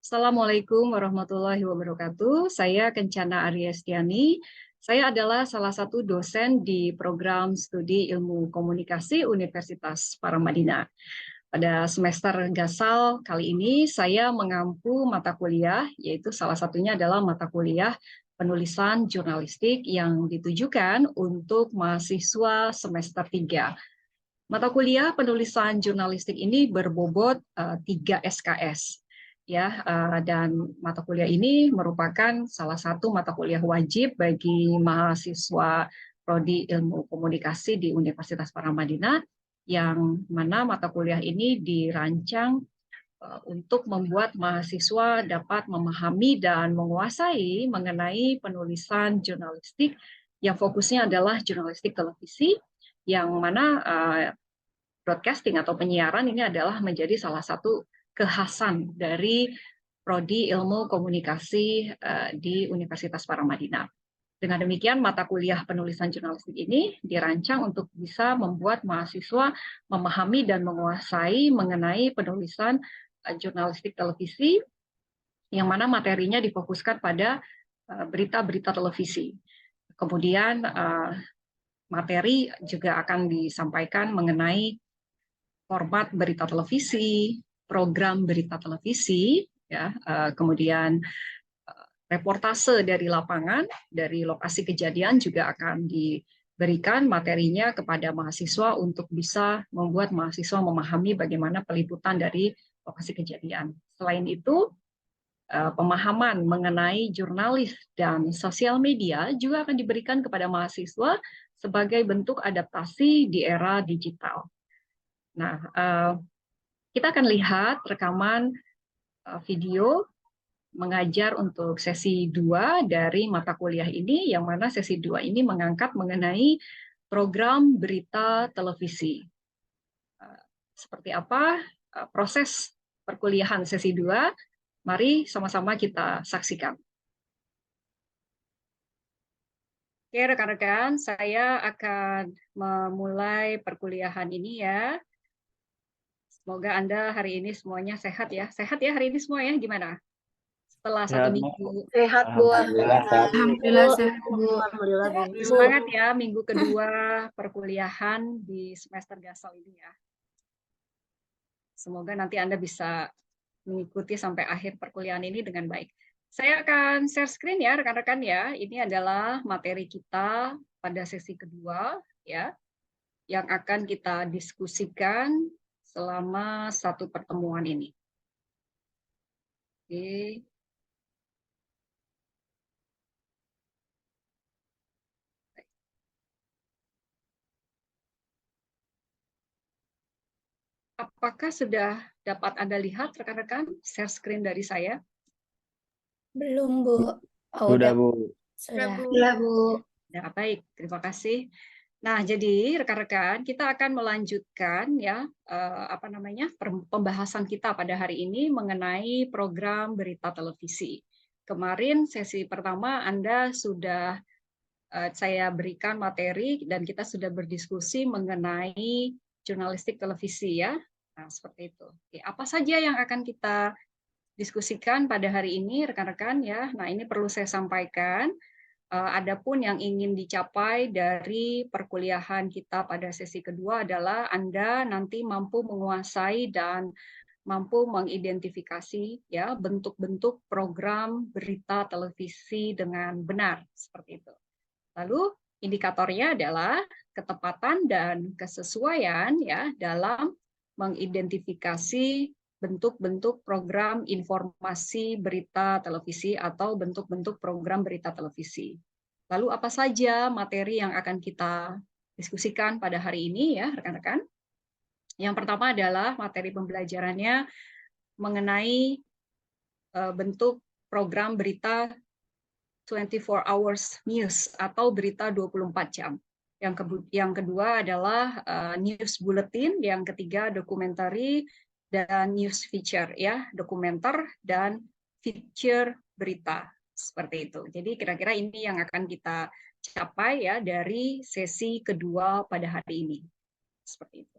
Assalamualaikum warahmatullahi wabarakatuh. Saya Kencana Aryestiani. Saya adalah salah satu dosen di program studi ilmu komunikasi Universitas Paramadina. Pada semester Gasal kali ini saya mengampu mata kuliah, yaitu salah satunya adalah mata kuliah penulisan jurnalistik yang ditujukan untuk mahasiswa semester 3. Mata kuliah penulisan jurnalistik ini berbobot 3 SKS. Dan mata kuliah ini merupakan salah satu mata kuliah wajib bagi mahasiswa Prodi Ilmu Komunikasi di Universitas Paramadina, yang mana mata kuliah ini dirancang untuk membuat mahasiswa dapat memahami dan menguasai mengenai penulisan jurnalistik yang fokusnya adalah jurnalistik televisi, yang mana broadcasting atau penyiaran ini adalah menjadi salah satu kekhasan dari Prodi Ilmu Komunikasi di Universitas Paramadina. Dengan demikian, mata kuliah penulisan jurnalistik ini dirancang untuk bisa membuat mahasiswa memahami dan menguasai mengenai penulisan jurnalistik televisi, yang mana materinya difokuskan pada berita-berita televisi. Kemudian materi juga akan disampaikan mengenai format berita televisi, program berita televisi, kemudian reportase dari lapangan, dari lokasi kejadian juga akan diberikan materinya kepada mahasiswa untuk bisa membuat mahasiswa memahami bagaimana peliputan dari lokasi kejadian. Selain itu, pemahaman mengenai jurnalis dan sosial media juga akan diberikan kepada mahasiswa sebagai bentuk adaptasi di era digital. Nah, kita akan lihat rekaman video mengajar untuk sesi 2 dari mata kuliah ini, yang mana sesi 2 ini mengangkat mengenai program berita televisi. Seperti apa proses perkuliahan sesi 2? Mari sama-sama kita saksikan. Oke, rekan-rekan, saya akan memulai perkuliahan ini ya. Semoga Anda hari ini semuanya sehat ya. Sehat ya hari ini semua ya? Gimana? Setelah satu minggu. Sehat, Bu. Alhamdulillah sehat, Bu. Alhamdulillah, Bu. Semangat ya minggu kedua perkuliahan di semester Gasal ini ya. Semoga nanti Anda bisa mengikuti sampai akhir perkuliahan ini dengan baik. Saya akan share screen ya rekan-rekan ya. Ini adalah materi kita pada sesi kedua ya, yang akan kita diskusikan selama satu pertemuan ini. Oke. Apakah sudah dapat Anda lihat rekan-rekan share screen dari saya? Belum, Bu. Oh, udah, Bu. Sudah. Ya, Bu. Ya, baik, terima kasih. Nah, jadi rekan-rekan, kita akan melanjutkan ya pembahasan kita pada hari ini mengenai program berita televisi. Kemarin sesi pertama Anda sudah saya berikan materi dan kita sudah berdiskusi mengenai jurnalistik televisi ya. Nah, seperti itu. Oke, apa saja yang akan kita diskusikan pada hari ini rekan-rekan ya. Nah, ini perlu saya sampaikan. Adapun yang ingin dicapai dari perkuliahan kita pada sesi kedua adalah Anda nanti mampu menguasai dan mampu mengidentifikasi ya bentuk-bentuk program berita televisi dengan benar seperti itu. Lalu indikatornya adalah ketepatan dan kesesuaian ya dalam mengidentifikasi bentuk-bentuk program informasi berita televisi atau bentuk-bentuk program berita televisi. Lalu apa saja materi yang akan kita diskusikan pada hari ini ya rekan-rekan? Yang pertama adalah materi pembelajarannya mengenai bentuk program berita 24 hours news atau berita 24 jam. Yang kedua adalah news bulletin, yang ketiga dokumentari dan news feature ya, dokumenter dan feature berita seperti itu. Jadi kira-kira ini yang akan kita capai ya dari sesi kedua pada hari ini. Seperti itu.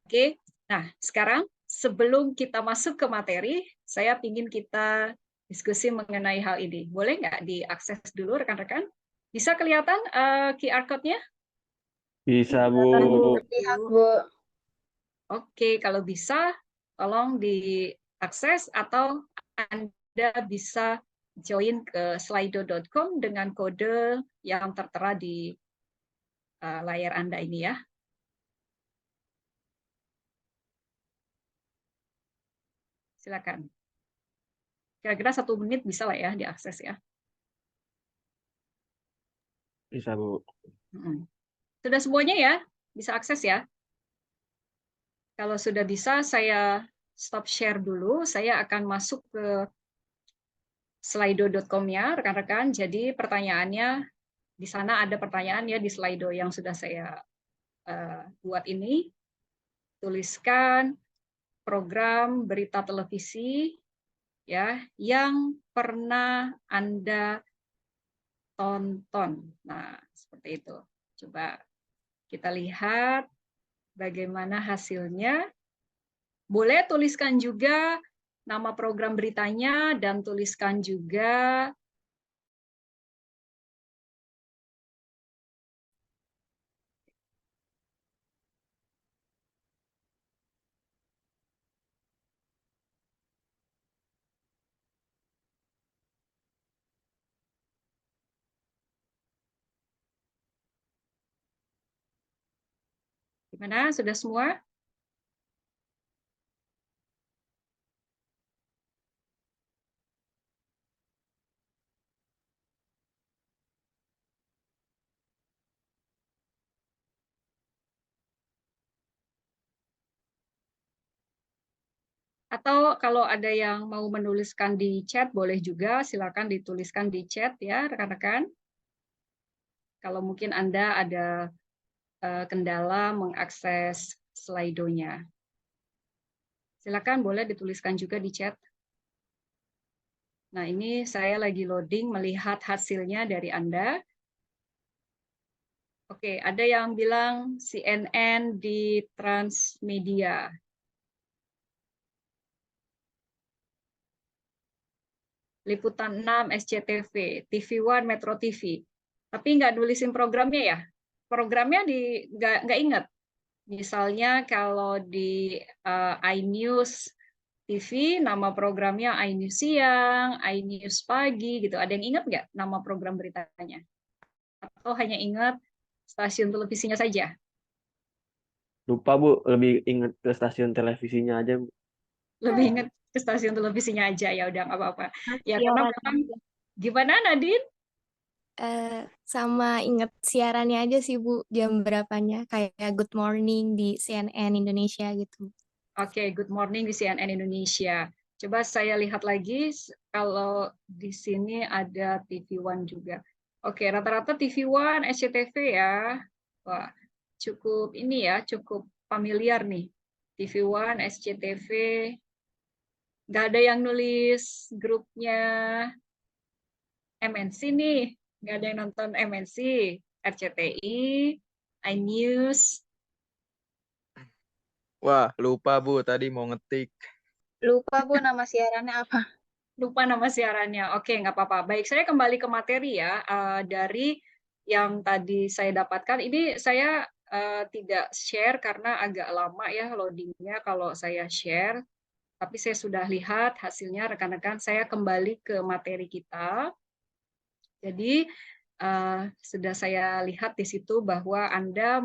Oke. Nah, sekarang sebelum kita masuk ke materi, saya ingin kita diskusi mengenai hal ini. Boleh nggak diakses dulu rekan-rekan? Bisa kelihatan QR code-nya? Bisa, Bu. Terlihat, Bu. Oke, kalau bisa, tolong diakses atau Anda bisa join ke slido.com dengan kode yang tertera di layar Anda ini ya. Silakan. Kira-kira 1 menit bisa lah ya diakses ya. Bisa, Bu. Sudah semuanya ya? Bisa akses ya? Kalau sudah bisa, saya stop share dulu. Saya akan masuk ke slido.com ya, rekan-rekan. Jadi pertanyaannya, di sana ada pertanyaan ya di Slido yang sudah saya buat ini. Tuliskan program berita televisi ya yang pernah Anda tonton. Nah, seperti itu. Coba kita lihat bagaimana hasilnya. Boleh tuliskan juga nama program beritanya dan tuliskan juga gimana? Sudah semua? Atau kalau ada yang mau menuliskan di chat, boleh juga silakan dituliskan di chat ya, rekan-rekan. Kalau mungkin Anda ada kendala mengakses Slido-nya. Silakan boleh dituliskan juga di chat. Nah, ini saya lagi loading melihat hasilnya dari Anda. Oke, ada yang bilang CNN di Transmedia. Liputan 6 SCTV, TV One, Metro TV. Tapi nggak nulisin programnya ya? Programnya nggak ingat. Misalnya kalau di iNews TV, nama programnya iNews siang, iNews pagi, gitu. Ada yang ingat nggak nama program beritanya? Atau hanya ingat stasiun televisinya saja? Lupa, Bu. Lebih ingat ke stasiun televisinya aja, Bu. Lebih ingat ke stasiun televisinya aja, ya udah nggak apa-apa. Ya karena Siaran memang, aja. gimana Nadine? Sama inget siarannya aja sih, Bu, jam berapanya. Kayak Good Morning di CNN Indonesia gitu. Oke, Good Morning di CNN Indonesia. Coba saya lihat lagi kalau di sini ada TV One juga. Oke, rata-rata TV One, SCTV ya. Wah, cukup ini ya, cukup familiar nih. TV One, SCTV. Nggak ada yang nulis grupnya MNC nih. Nggak ada yang nonton MNC. RCTI, iNews. Wah, lupa Bu, tadi mau ngetik. Lupa, Bu, nama siarannya apa? Lupa nama siarannya. Oke, nggak apa-apa. Baik, saya kembali ke materi ya. Dari yang tadi saya dapatkan, ini saya tidak share karena agak lama ya loadingnya kalau saya share. Tapi saya sudah lihat hasilnya, rekan-rekan. Saya kembali ke materi kita. Jadi, sudah saya lihat di situ bahwa Anda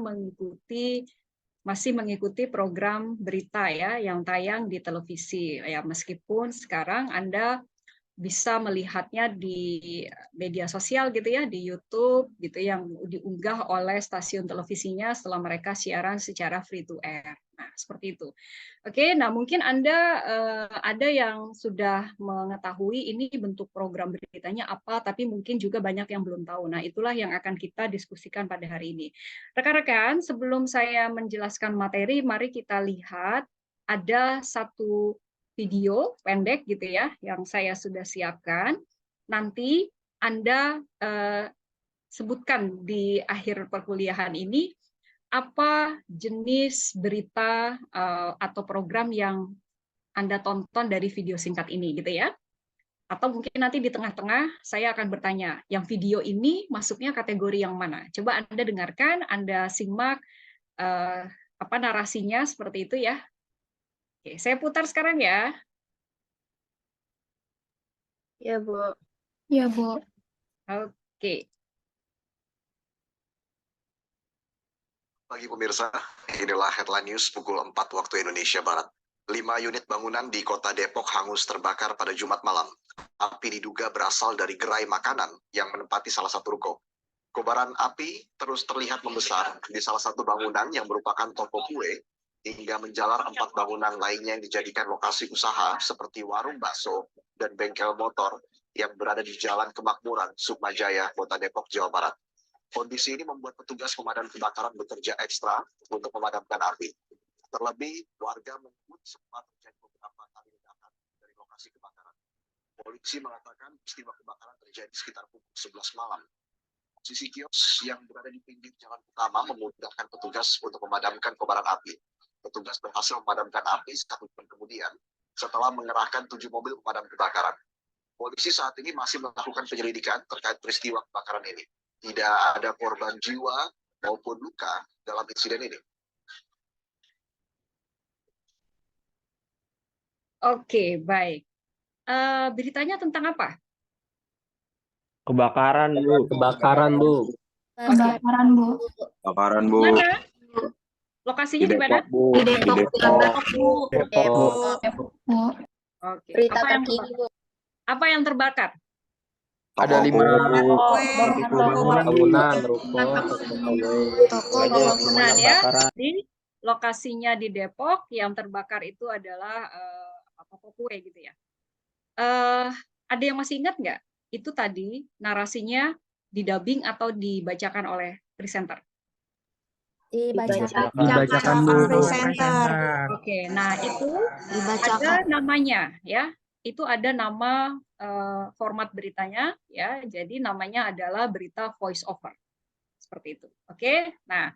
masih mengikuti program berita ya yang tayang di televisi ya, meskipun sekarang Anda bisa melihatnya di media sosial gitu ya, di YouTube gitu yang diunggah oleh stasiun televisinya setelah mereka siaran secara free to air. Nah, seperti itu. Oke, nah mungkin Anda ada yang sudah mengetahui ini bentuk program beritanya apa, tapi mungkin juga banyak yang belum tahu. Nah, itulah yang akan kita diskusikan pada hari ini. Rekan-rekan, sebelum saya menjelaskan materi, mari kita lihat ada satu video pendek gitu ya, yang saya sudah siapkan. Nanti Anda sebutkan di akhir perkuliahan ini apa jenis berita atau program yang Anda tonton dari video singkat ini gitu ya. Atau mungkin nanti di tengah-tengah saya akan bertanya, yang video ini masuknya kategori yang mana? Coba Anda dengarkan, Anda simak apa narasinya seperti itu ya. Oke, saya putar sekarang ya. Ya, Bu. Ya, Bu. Oke. Pagi pemirsa, inilah headline news pukul 4 waktu Indonesia Barat. 5 unit bangunan di kota Depok hangus terbakar pada Jumat malam. Api diduga berasal dari gerai makanan yang menempati salah satu ruko. Kobaran api terus terlihat membesar di salah satu bangunan yang merupakan toko kue, hingga menjalar 4 bangunan lainnya yang dijadikan lokasi usaha seperti warung bakso dan bengkel motor yang berada di Jalan Kemakmuran, Sukmajaya, Kota Depok, Jawa Barat. Kondisi ini membuat petugas pemadam kebakaran bekerja ekstra untuk memadamkan api. Terlebih, warga menyebut sempat terjadi beberapa kali ledakan dari lokasi kebakaran. Polisi mengatakan peristiwa kebakaran terjadi sekitar pukul 11 malam. Sisi kios yang berada di pinggir jalan utama memudahkan petugas untuk memadamkan kobaran api. Petugas berhasil memadamkan api 1 jam kemudian setelah mengerahkan 7 mobil pemadam kebakaran. Polisi saat ini masih melakukan penyelidikan terkait peristiwa kebakaran ini. Tidak ada korban jiwa maupun luka dalam insiden ini. Oke, baik. Beritanya tentang apa? Kebakaran, Bu. Kebakaran, Bu. Kebakaran, Bu. Kebakaran, Di Bu. mana? Lokasinya di mana? Bu. Di Depok. Depok. Bu. Oke. Berita Apa yang terkini, Bu. apa yang terbakar? Ada 5 Bangunan, ruko, Toko Aja bangunan semuanya ya. kebakaran. Di lokasinya di Depok, yang terbakar itu adalah toko kue gitu ya. Ada yang masih ingat nggak? Itu tadi narasinya didubbing atau dibacakan oleh presenter? Dibacakan, Bu. presenter. Oke, nah itu Dibacakan. ada namanya ya. Itu ada nama format beritanya ya. Jadi namanya adalah berita voice over. Seperti itu. Oke. Nah,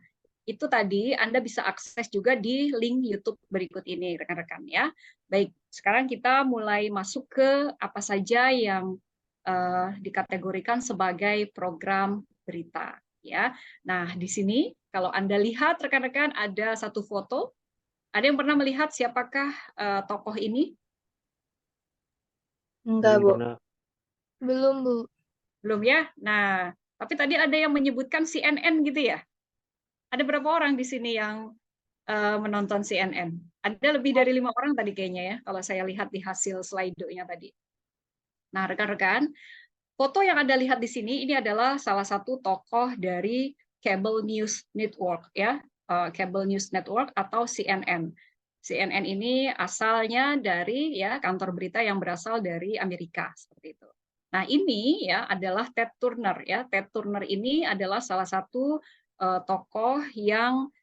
itu tadi Anda bisa akses juga di link YouTube berikut ini rekan-rekan ya. Baik, sekarang kita mulai masuk ke apa saja yang dikategorikan sebagai program berita ya. Nah, di sini kalau Anda lihat rekan-rekan ada satu foto. Ada yang pernah melihat siapakah tokoh ini? Enggak, Bu. Pernah. Belum, Bu. Belum ya? Nah, tapi tadi ada yang menyebutkan CNN gitu ya? Ada berapa orang di sini yang menonton CNN? Ada lebih dari 5 orang tadi kayaknya ya, kalau saya lihat di hasil slide-nya tadi. Nah, rekan-rekan, foto yang Anda lihat di sini ini adalah salah satu tokoh dari Cable News Network ya, Cable News Network atau CNN. CNN ini asalnya dari ya kantor berita yang berasal dari Amerika seperti itu. Nah, ini ya adalah Ted Turner ya. Ted Turner ini adalah salah satu tokoh yang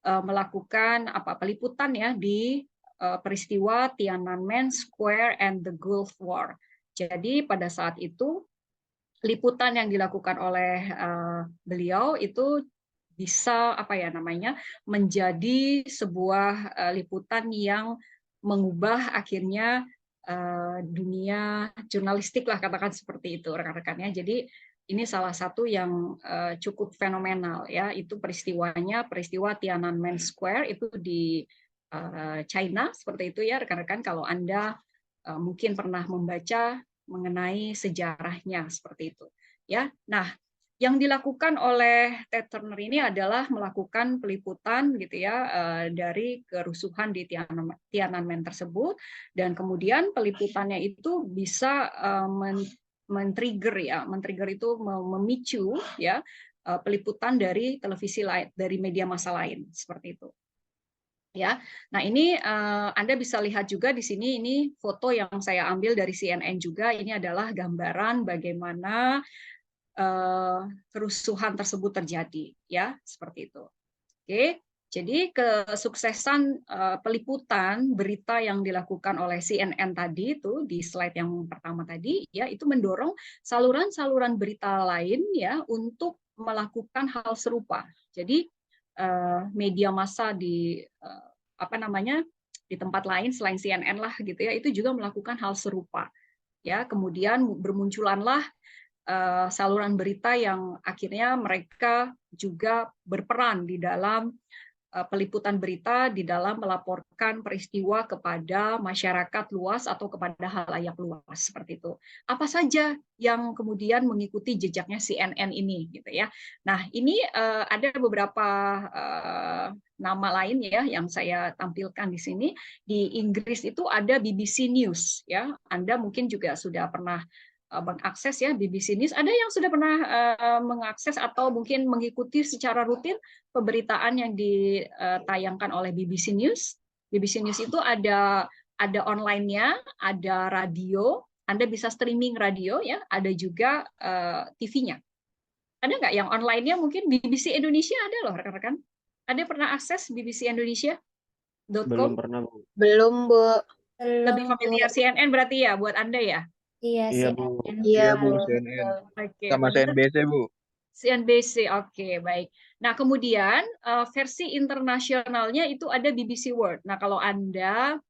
melakukan peliputan ya di peristiwa Tiananmen Square and the Gulf War. Jadi pada saat itu liputan yang dilakukan oleh beliau itu bisa menjadi sebuah liputan yang mengubah akhirnya dunia jurnalistik lah, katakan seperti itu rekan-rekannya. Jadi ini salah satu yang cukup fenomenal ya, itu peristiwa Tiananmen Square itu di China seperti itu ya rekan-rekan, kalau Anda mungkin pernah membaca mengenai sejarahnya seperti itu ya. Nah, yang dilakukan oleh Ted Turner ini adalah melakukan peliputan gitu ya dari kerusuhan di Tiananmen tersebut, dan kemudian peliputannya itu bisa men-trigger itu memicu ya peliputan dari televisi lain, dari media massa lain seperti itu. Ya, nah ini Anda bisa lihat juga di sini, ini foto yang saya ambil dari CNN juga. Ini adalah gambaran bagaimana kerusuhan tersebut terjadi, ya seperti itu. Oke, jadi kesuksesan peliputan berita yang dilakukan oleh CNN tadi itu di slide yang pertama tadi, ya itu mendorong saluran-saluran berita lain ya untuk melakukan hal serupa. Jadi media massa di di tempat lain selain CNN lah gitu ya, itu juga melakukan hal serupa. Ya, kemudian bermunculanlah saluran berita yang akhirnya mereka juga berperan di dalam peliputan berita, di dalam melaporkan peristiwa kepada masyarakat luas atau kepada halayak luas seperti itu. Apa saja yang kemudian mengikuti jejaknya CNN ini gitu ya. Nah, ini ada beberapa nama lain ya yang saya tampilkan di sini. Di Inggris itu ada BBC News ya. Anda mungkin juga sudah pernah mengakses ya BBC News. Ada yang sudah pernah mengakses atau mungkin mengikuti secara rutin pemberitaan yang ditayangkan oleh BBC News. BBC News itu ada online-nya, ada radio, Anda bisa streaming radio ya, ada juga TV-nya. Ada nggak yang online-nya mungkin BBC Indonesia ada loh rekan-rekan? Ada pernah akses BBC Indonesia.com? Belum pernah, Bu. Belum, Bu. Lebih familiar CNN berarti ya buat Anda ya? Iya, Iya, CNN. Bu. Iya, Bu, Bu. CNN. Oke, Sama benar. CNBC, Bu. CNBC, oke, baik. Nah, kemudian versi internasionalnya itu ada BBC World. Nah, kalau Anda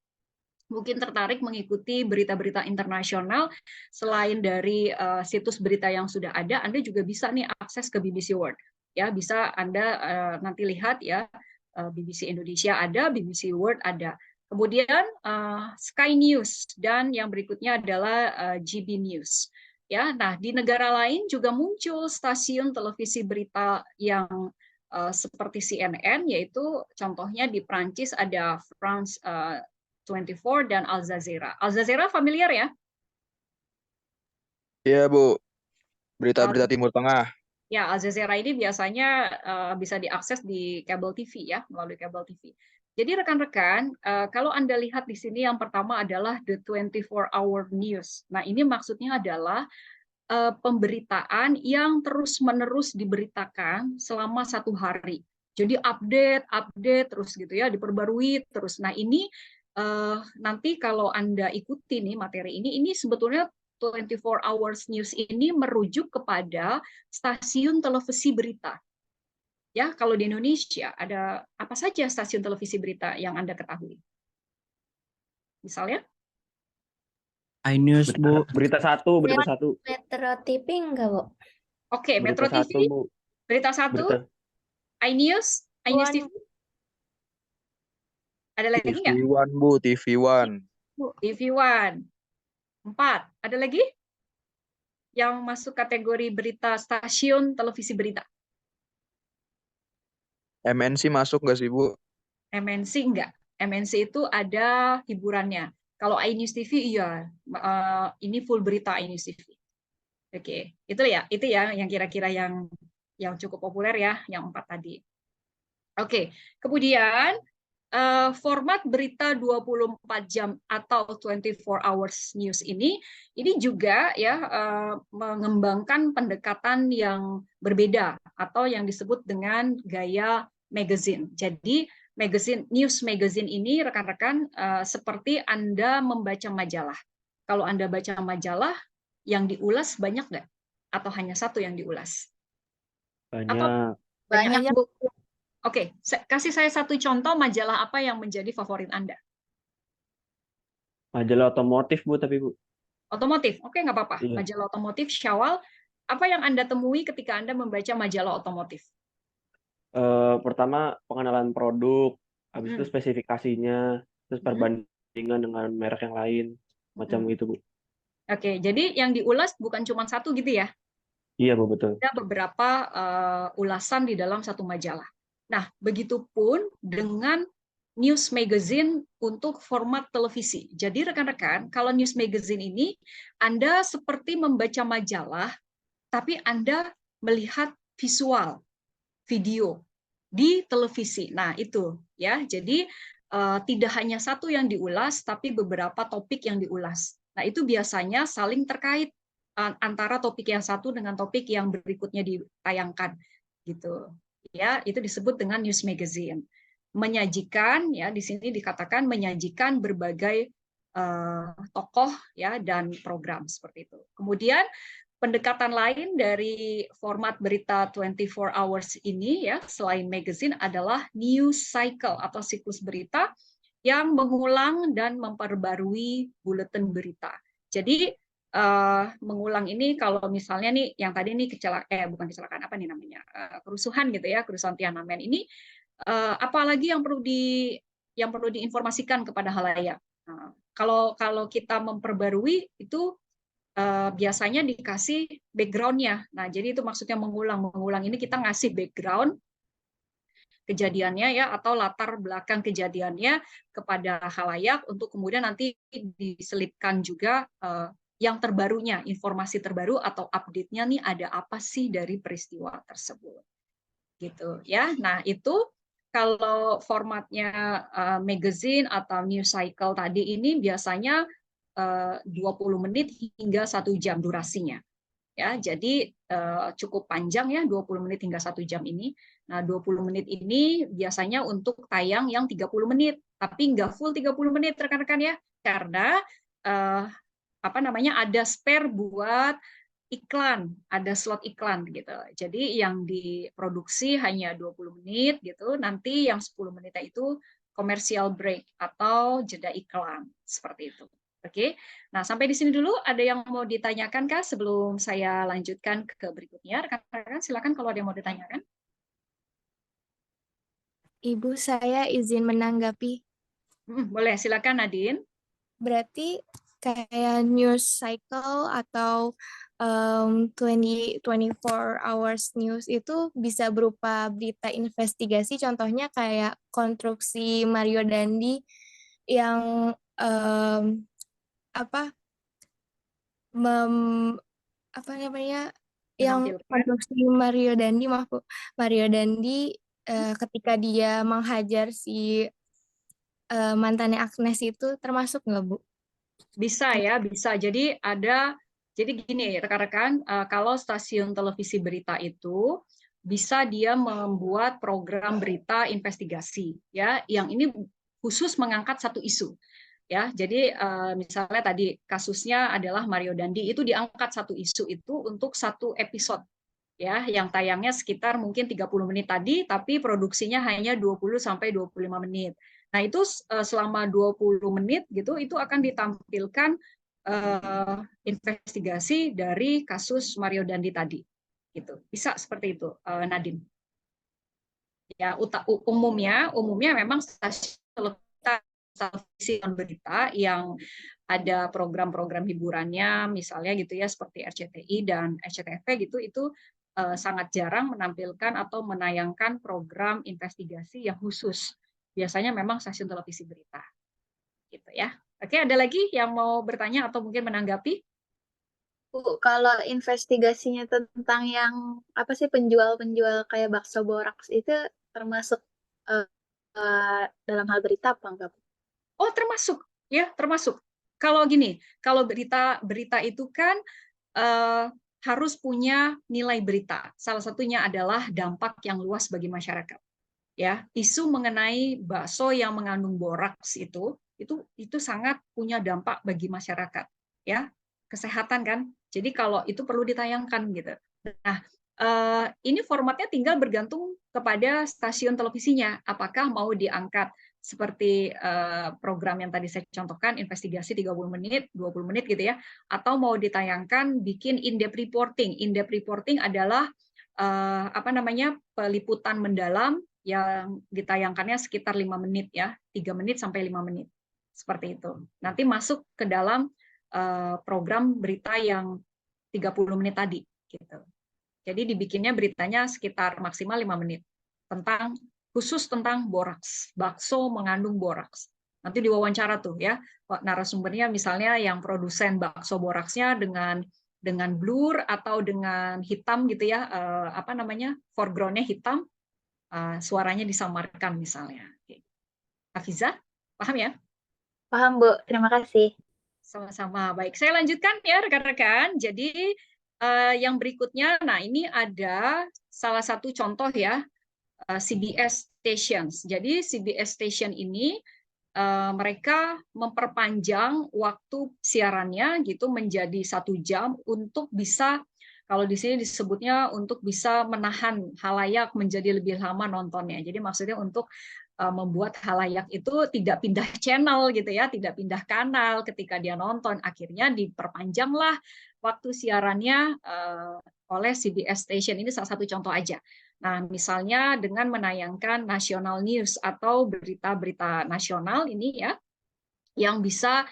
mungkin tertarik mengikuti berita-berita internasional, selain dari situs berita yang sudah ada, Anda juga bisa nih akses ke BBC World. Ya, bisa Anda nanti lihat ya, BBC Indonesia ada, BBC World ada. Kemudian Sky News dan yang berikutnya adalah GB News. Ya, nah di negara lain juga muncul stasiun televisi berita yang seperti CNN, yaitu contohnya di Prancis ada France 24 dan Al Jazeera. Al Jazeera familiar ya? Iya, Bu. Berita-berita Timur Tengah. Ya, Al Jazeera ini biasanya bisa diakses di kabel TV ya, melalui kabel TV. Jadi rekan-rekan, kalau Anda lihat di sini yang pertama adalah the 24-hour news. Nah, ini maksudnya adalah pemberitaan yang terus-menerus diberitakan selama 1 hari. Jadi update terus gitu ya, diperbarui terus. Nah, ini nanti kalau Anda ikuti nih materi ini sebetulnya 24 hours news ini merujuk kepada stasiun televisi berita. Ya, kalau di Indonesia ada apa saja stasiun televisi berita yang Anda ketahui? Misalnya? iNews, Bu. Berita satu. Metro TV enggak, Bu? Oke, Berita Metro TV, satu, Bu. Berita 1, Berita iNews TV. Ada lagi nggak? TV One, Bu. TV One. TV One. 4. Ada lagi? Yang masuk kategori berita stasiun televisi berita. MNC masuk nggak sih, Bu? MNC enggak. MNC itu ada hiburannya. Kalau iNews TV iya, ini full berita iNews TV. Oke, itu ya yang kira-kira yang cukup populer ya, yang 4 tadi. Oke, kemudian format berita 24 jam atau 24 hours news ini juga ya mengembangkan pendekatan yang berbeda atau yang disebut dengan gaya magazine. Jadi news magazine ini rekan-rekan seperti Anda membaca majalah. Kalau Anda baca majalah, yang diulas banyak nggak? Atau hanya satu yang diulas? Banyak. Banyak, Bu. Oke, kasih saya satu contoh majalah apa yang menjadi favorit Anda? Majalah otomotif, Bu, tapi Bu. Otomotif, oke nggak apa-apa. Iya. Majalah otomotif, Syawal. Apa yang Anda temui ketika Anda membaca majalah otomotif? Pertama pengenalan produk, habis itu spesifikasinya, terus perbandingan dengan merek yang lain, macam itu, Bu. Oke, jadi yang diulas bukan cuma satu gitu ya? Iya, Bu, betul. Ada beberapa ulasan di dalam satu majalah. Nah, begitupun dengan news magazine untuk format televisi. Jadi rekan-rekan, kalau news magazine ini Anda seperti membaca majalah, tapi Anda melihat visual, video di televisi. Nah, itu ya. Jadi tidak hanya satu yang diulas, tapi beberapa topik yang diulas. Nah, itu biasanya saling terkait antara topik yang satu dengan topik yang berikutnya ditayangkan, gitu. Ya, itu disebut dengan news magazine. Menyajikan, ya di sini dikatakan menyajikan berbagai tokoh ya dan program seperti itu. Kemudian pendekatan lain dari format berita 24 hours ini ya, selain magazine adalah news cycle atau siklus berita yang mengulang dan memperbarui buletin berita. Jadi mengulang ini kalau misalnya nih yang tadi nih bukan kecelakaan, apa nih namanya, kerusuhan gitu ya, kerusuhan Tiananmen ini, apalagi yang perlu diinformasikan kepada halayak. Nah, kalau kita memperbarui itu biasanya dikasih background-nya. Nah, jadi itu maksudnya mengulang ini kita ngasih background kejadiannya ya, atau latar belakang kejadiannya kepada halayak untuk kemudian nanti diselipkan juga yang terbarunya, informasi terbaru atau update-nya nih ada apa sih dari peristiwa tersebut. Gitu ya. Nah, itu kalau formatnya magazine atau news cycle tadi ini biasanya 20 menit hingga 1 jam durasinya. Ya, jadi cukup panjang ya 20 menit hingga 1 jam ini. Nah, 20 menit ini biasanya untuk tayang yang 30 menit, tapi nggak full 30 menit rekan-rekan ya. Karena ada spare buat iklan, ada slot iklan gitu. Jadi yang diproduksi hanya 20 menit gitu, nanti yang 10 menitnya itu commercial break atau jeda iklan, seperti itu. Oke, nah sampai di sini dulu. Ada yang mau ditanyakan kah sebelum saya lanjutkan ke berikutnya? Rekan-rekan silakan kalau ada yang mau ditanyakan. Ibu, saya izin menanggapi. Boleh, silakan Nadine. Berarti kayak news cycle atau 24 hours news itu bisa berupa berita investigasi, contohnya kayak konstruksi Mario Dandi yang yang konstruksi Mario Dandi, Mario Dandi ketika dia menghajar si mantannya Agnes itu termasuk nggak, Bu? Bisa ya, bisa. Jadi gini rekan-rekan, kalau stasiun televisi berita itu bisa dia membuat program berita investigasi ya, yang ini khusus mengangkat satu isu. Ya, jadi misalnya tadi kasusnya adalah Mario Dandi, itu diangkat satu isu itu untuk satu episode ya, yang tayangnya sekitar mungkin 30 menit tadi, tapi produksinya hanya 20 sampai 25 menit. Nah, itu selama 20 menit gitu itu akan ditampilkan investigasi dari kasus Mario Dandi tadi. Gitu. Bisa seperti itu, Nadine. Ya, umumnya memang stasiun televisi berita yang ada program-program hiburannya misalnya gitu ya, seperti RCTI dan SCTV gitu, itu sangat jarang menampilkan atau menayangkan program investigasi yang khusus. Biasanya memang stasiun televisi berita. Gitu ya. Oke, ada lagi yang mau bertanya atau mungkin menanggapi? Bu, kalau investigasinya tentang yang apa sih penjual-penjual kayak bakso boraks itu termasuk dalam hal berita apa enggak, Bu? Oh, termasuk ya, termasuk. Kalau gini, kalau berita itu kan harus punya nilai berita. Salah satunya adalah dampak yang luas bagi masyarakat. Ya, isu mengenai bakso yang mengandung boraks itu sangat punya dampak bagi masyarakat. Ya, kesehatan kan. Jadi kalau itu perlu ditayangkan gitu. Nah, ini formatnya tinggal bergantung kepada stasiun televisinya. Apakah mau diangkat seperti program yang tadi saya contohkan, investigasi 30 menit, 20 menit gitu ya, atau mau ditayangkan bikin in-depth reporting. In-depth reporting adalah peliputan mendalam yang ditayangkannya sekitar 5 menit ya, 3 menit sampai 5 menit. Seperti itu. Nanti masuk ke dalam program berita yang 30 menit tadi gitu. Jadi dibikinnya beritanya sekitar maksimal 5 menit khusus tentang boraks, bakso mengandung boraks. Nanti diwawancara tuh ya, narasumbernya misalnya yang produsen bakso boraksnya dengan blur atau dengan hitam gitu ya, foreground-nya hitam, suaranya disamarkan misalnya. Hafiza, paham ya? Paham, Bu. Terima kasih. Sama-sama. Baik, saya lanjutkan ya rekan-rekan. Jadi yang berikutnya, nah ini ada salah satu contoh ya, CBS Stations. Jadi CBS Station ini mereka memperpanjang waktu siarannya gitu menjadi 1 jam untuk bisa Kalau di sini disebutnya untuk bisa menahan halayak menjadi lebih lama nontonnya. Jadi maksudnya untuk membuat halayak itu tidak pindah channel gitu ya, tidak pindah kanal ketika dia nonton. Akhirnya diperpanjanglah waktu siarannya oleh CBS Station. Ini salah satu contoh aja. Nah, misalnya dengan menayangkan national news atau berita-berita nasional ini ya, yang bisa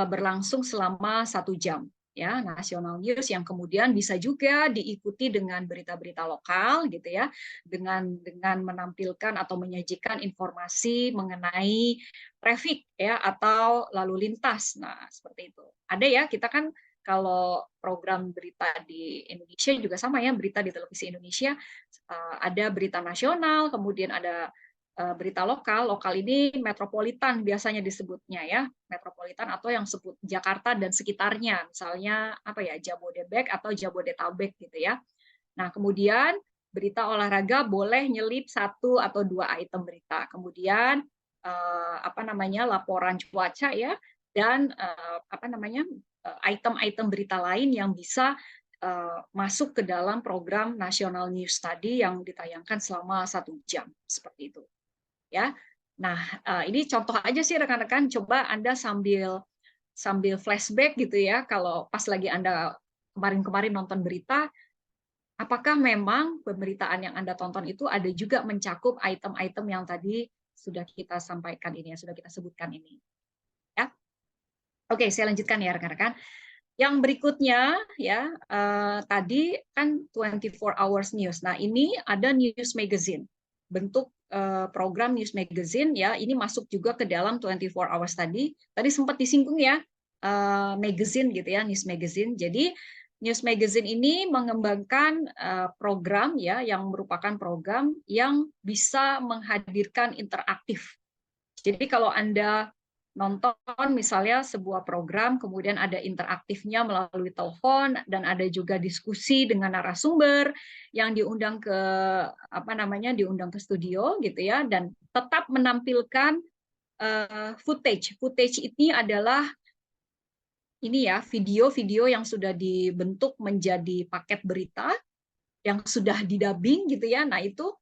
berlangsung selama 1 jam. Ya, national news yang kemudian bisa juga diikuti dengan berita-berita lokal gitu ya, dengan menampilkan atau menyajikan informasi mengenai traffic ya atau lalu lintas. Nah, seperti itu. Ada ya, kita kan kalau program berita di Indonesia juga sama ya, berita di televisi Indonesia ada berita nasional, kemudian ada berita lokal. Lokal ini metropolitan biasanya disebutnya ya, metropolitan atau yang sebut Jakarta dan sekitarnya, misalnya apa ya, Jabodebek atau Jabodetabek gitu ya. Nah, kemudian berita olahraga boleh nyelip 1 atau 2 item berita. Kemudian apa namanya, laporan cuaca ya, dan apa namanya, item-item berita lain yang bisa masuk ke dalam program National News tadi yang ditayangkan selama 1 jam seperti itu. Ya, nah ini contoh aja sih rekan-rekan. Coba Anda sambil flashback gitu ya, kalau pas lagi Anda kemarin-kemarin nonton berita, apakah memang pemberitaan yang Anda tonton itu ada juga mencakup item-item yang tadi sudah kita sampaikan ini, yang sudah kita sebutkan ini. Ya, oke, saya lanjutkan ya rekan-rekan. Yang berikutnya ya, tadi kan 24 hours news. Nah, ini ada news magazine. Bentuk program news magazine ya, ini masuk juga ke dalam 24 hours tadi. Tadi sempat disinggung ya, magazine gitu ya, news magazine. Jadi news magazine ini mengembangkan program ya, yang merupakan program yang bisa menghadirkan interaktif. Jadi kalau Anda nonton misalnya sebuah program, kemudian ada interaktifnya melalui telepon, dan ada juga diskusi dengan narasumber yang diundang ke apa namanya, diundang ke studio gitu ya, dan tetap menampilkan footage. Footage ini adalah ini ya, video-video yang sudah dibentuk menjadi paket berita yang sudah didubbing gitu ya. Nah, itu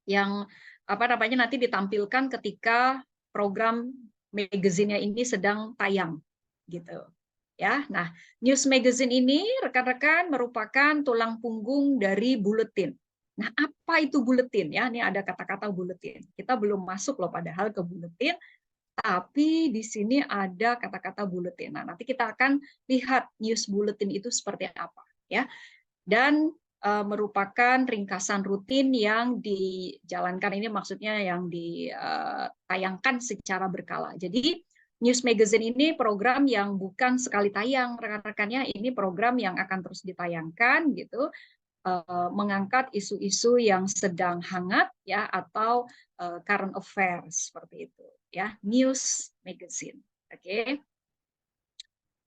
yang apa namanya nanti ditampilkan ketika program magazine-nya ini sedang tayang gitu ya. Nah, news magazine ini rekan-rekan merupakan tulang punggung dari buletin. Nah, apa itu buletin ya? Ini ada kata-kata buletin. Kita belum masuk loh padahal ke buletin, tapi di sini ada kata-kata buletin. Nah, nanti kita akan lihat news buletin itu seperti apa ya. Dan merupakan ringkasan rutin yang dijalankan, ini maksudnya yang ditayangkan secara berkala. Jadi news magazine ini program yang bukan sekali tayang rekan-rekannya, ini program yang akan terus ditayangkan gitu, mengangkat isu-isu yang sedang hangat ya, atau current affairs seperti itu ya, news magazine. Oke.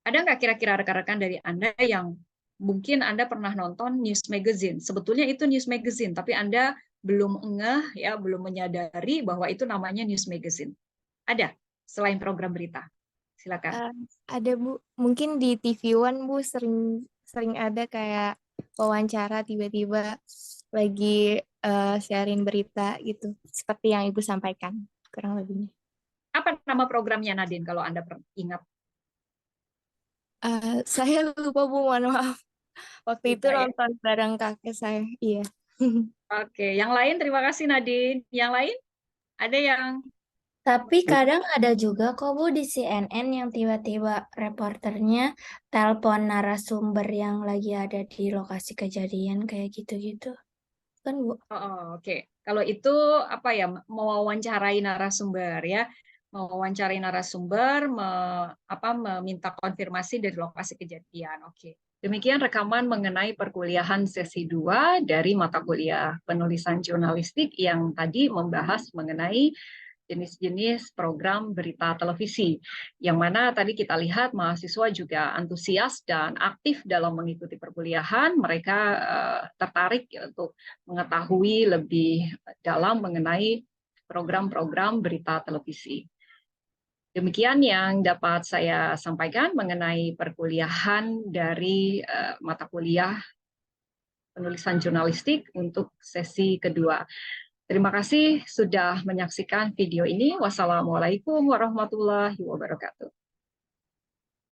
Ada nggak kira-kira rekan-rekan dari Anda yang mungkin Anda pernah nonton news magazine? Sebetulnya itu news magazine, tapi Anda belum ngeh ya, belum menyadari bahwa itu namanya news magazine. Ada selain program berita? Silakan. Ada Bu, mungkin di TV One Bu sering ada kayak wawancara tiba-tiba lagi sharing berita gitu, seperti yang Ibu sampaikan kurang lebihnya. Apa nama programnya Nadine kalau Anda ingat? Saya lupa Bu, mohon maaf. Waktu itu nonton bareng kakek saya, iya. Oke, yang lain terima kasih Nadine. Yang lain? Ada yang? Tapi kadang ada juga kok Bu di CNN yang tiba-tiba reporternya telepon narasumber yang lagi ada di lokasi kejadian kayak gitu-gitu. Kan Bu? Oke. Kalau itu apa ya, mewawancarai narasumber ya. Mewawancarai narasumber, meminta konfirmasi dari lokasi kejadian. Oke. Demikian rekaman mengenai perkuliahan sesi 2 dari mata kuliah penulisan jurnalistik yang tadi membahas mengenai jenis-jenis program berita televisi, yang mana tadi kita lihat mahasiswa juga antusias dan aktif dalam mengikuti perkuliahan. Mereka tertarik untuk mengetahui lebih dalam mengenai program-program berita televisi. Demikian yang dapat saya sampaikan mengenai perkuliahan dari mata kuliah penulisan jurnalistik untuk sesi kedua. Terima kasih sudah menyaksikan video ini. Wassalamualaikum warahmatullahi wabarakatuh.